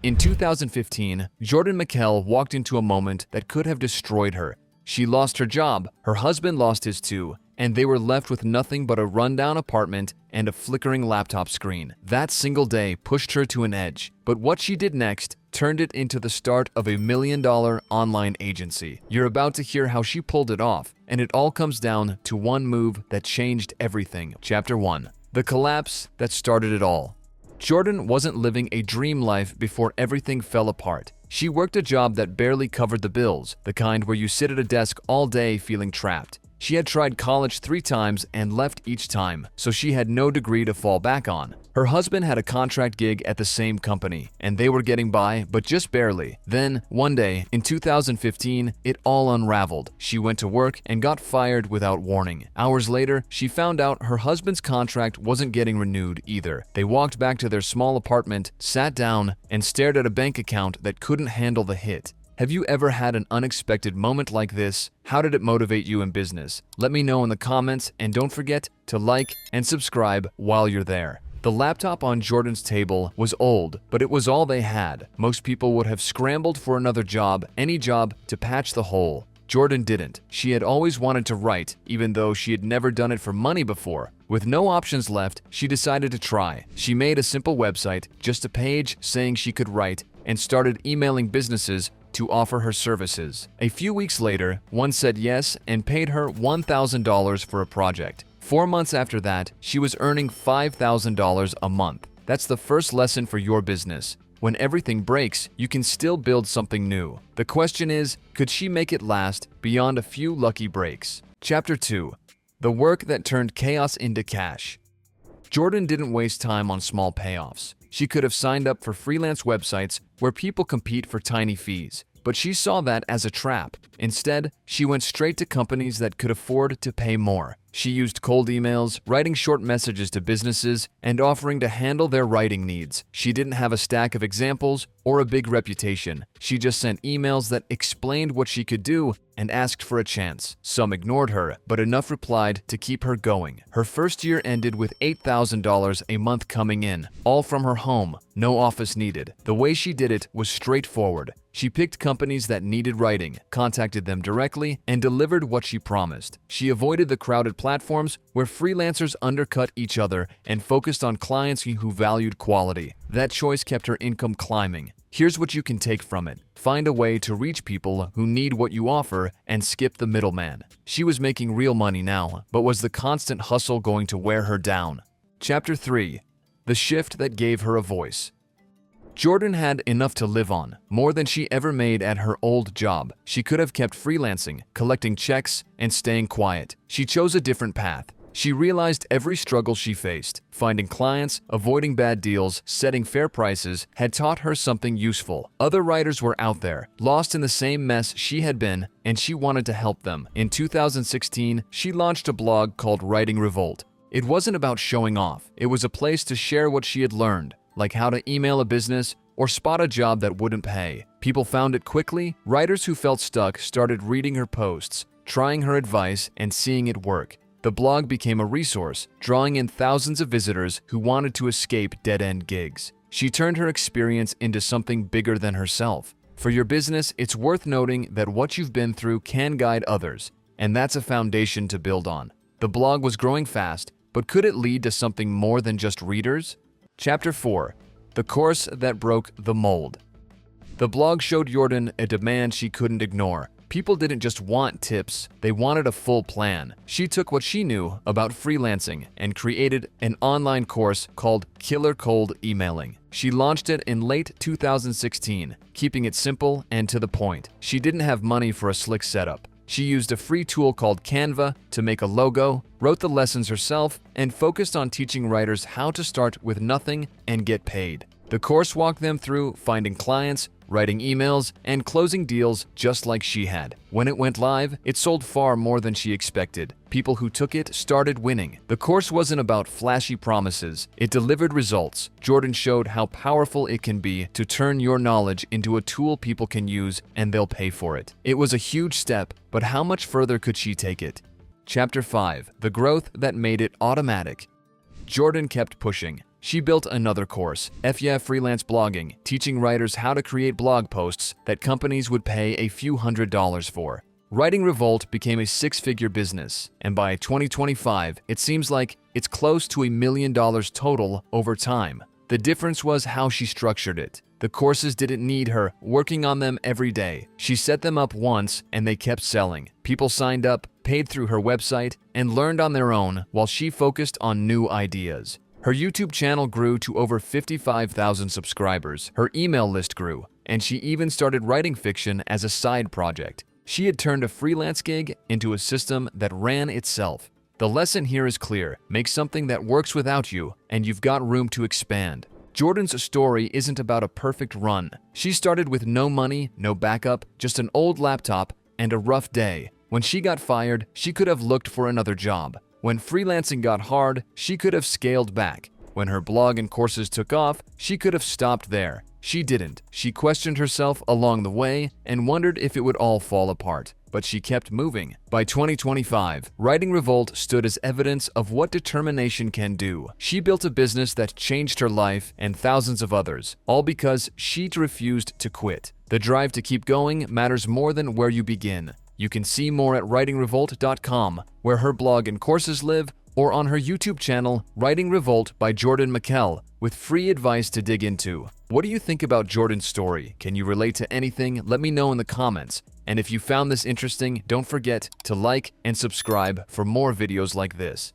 In 2015, Jorden Makelle walked into a moment that could have destroyed her. She lost her job, her husband lost his too, and they were left with nothing but a rundown apartment and a flickering laptop screen. That single day pushed her to an edge, but what she did next turned it into the start of a $1 million online agency. You're about to hear how she pulled it off, and it all comes down to one move that changed everything. Chapter 1. The collapse that started it all. Jorden wasn't living a dream life before everything fell apart. She worked a job that barely covered the bills, the kind where you sit at a desk all day feeling trapped. She had tried college 3 times and left each time, so she had no degree to fall back on. Her husband had a contract gig at the same company, and they were getting by, but just barely. Then, one day, in 2015, it all unraveled. She went to work and got fired without warning. Hours later, she found out her husband's contract wasn't getting renewed either. They walked back to their small apartment, sat down, and stared at a bank account that couldn't handle the hit. Have you ever had an unexpected moment like this? How did it motivate you in business? Let me know in the comments, and don't forget to like and subscribe while you're there. The laptop on Jorden's table was old, but it was all they had. Most people would have scrambled for another job, any job, to patch the hole. Jorden didn't. She had always wanted to write, even though she had never done it for money before. With no options left, she decided to try. She made a simple website, just a page saying she could write, and started emailing businesses to offer her services. A few weeks later, one said yes and paid her $1,000 for a project. 4 months after that, she was earning $5,000 a month. That's the first lesson for your business. When everything breaks, you can still build something new. The question is, could she make it last beyond a few lucky breaks? Chapter 2. The work that turned chaos into cash. Jorden didn't waste time on small payoffs. She could have signed up for freelance websites where people compete for tiny fees, but she saw that as a trap. Instead, she went straight to companies that could afford to pay more. She used cold emails, writing short messages to businesses, and offering to handle their writing needs. She didn't have a stack of examples or a big reputation. She just sent emails that explained what she could do and asked for a chance. Some ignored her, but enough replied to keep her going. Her first year ended with $8,000 a month coming in, all from her home, no office needed. The way she did it was straightforward. She picked companies that needed writing, contacted them directly, and delivered what she promised. She avoided the crowded platforms where freelancers undercut each other and focused on clients who valued quality. That choice kept her income climbing. Here's what you can take from it. Find a way to reach people who need what you offer and skip the middleman. She was making real money now, but was the constant hustle going to wear her down? Chapter 3. The shift that gave her a voice. Jorden had enough to live on, more than she ever made at her old job. She could have kept freelancing, collecting checks, and staying quiet. She chose a different path. She realized every struggle she faced. Finding clients, avoiding bad deals, setting fair prices had taught her something useful. Other writers were out there, lost in the same mess she had been, and she wanted to help them. In 2016, she launched a blog called Writing Revolt. It wasn't about showing off. It was a place to share what she had learned, like how to email a business or spot a job that wouldn't pay. People found it quickly. Writers who felt stuck started reading her posts, trying her advice, and seeing it work. The blog became a resource, drawing in thousands of visitors who wanted to escape dead-end gigs. She turned her experience into something bigger than herself. For your business, it's worth noting that what you've been through can guide others, and that's a foundation to build on. The blog was growing fast, but could it lead to something more than just readers? Chapter 4. The course that broke the mold. The blog showed Jorden a demand she couldn't ignore. People didn't just want tips, they wanted a full plan. She took what she knew about freelancing and created an online course called Killer Cold Emailing. She launched it in late 2016, keeping it simple and to the point. She didn't have money for a slick setup. She used a free tool called Canva to make a logo, wrote the lessons herself, and focused on teaching writers how to start with nothing and get paid. The course walked them through finding clients, writing emails, and closing deals just like she had. When it went live, it sold far more than she expected. People who took it started winning. The course wasn't about flashy promises. It delivered results. Jorden showed how powerful it can be to turn your knowledge into a tool people can use and they'll pay for it. It was a huge step, but how much further could she take it? Chapter 5. The growth that made it automatic. Jorden kept pushing. she built another course, FYA Freelance Blogging, teaching writers how to create blog posts that companies would pay a few $100s for. Writing Revolt became a six-figure business, and by 2025, it seems like it's close to $1 million total over time. The difference was how she structured it. The courses didn't need her working on them every day. She set them up once and they kept selling. People signed up, paid through her website, and learned on their own while she focused on new ideas. Her YouTube channel grew to over 55,000 subscribers. Her email list grew, and she even started writing fiction as a side project. She had turned a freelance gig into a system that ran itself. The lesson here is clear. Make something that works without you, and you've got room to expand. Jorden's story isn't about a perfect run. She started with no money, no backup, just an old laptop and a rough day. When she got fired, she could have looked for another job. When freelancing got hard, she could have scaled back. When her blog and courses took off, she could have stopped there. She didn't. She questioned herself along the way and wondered if it would all fall apart. But she kept moving. By 2025, Writing Revolt stood as evidence of what determination can do. She built a business that changed her life and thousands of others, all because she refused to quit. The drive to keep going matters more than where you begin. You can see more at writingrevolt.com, where her blog and courses live, or on her YouTube channel, Writing Revolt by Jorden Makelle, with free advice to dig into. What do you think about Jorden's story? Can you relate to anything? Let me know in the comments. And if you found this interesting, don't forget to like and subscribe for more videos like this.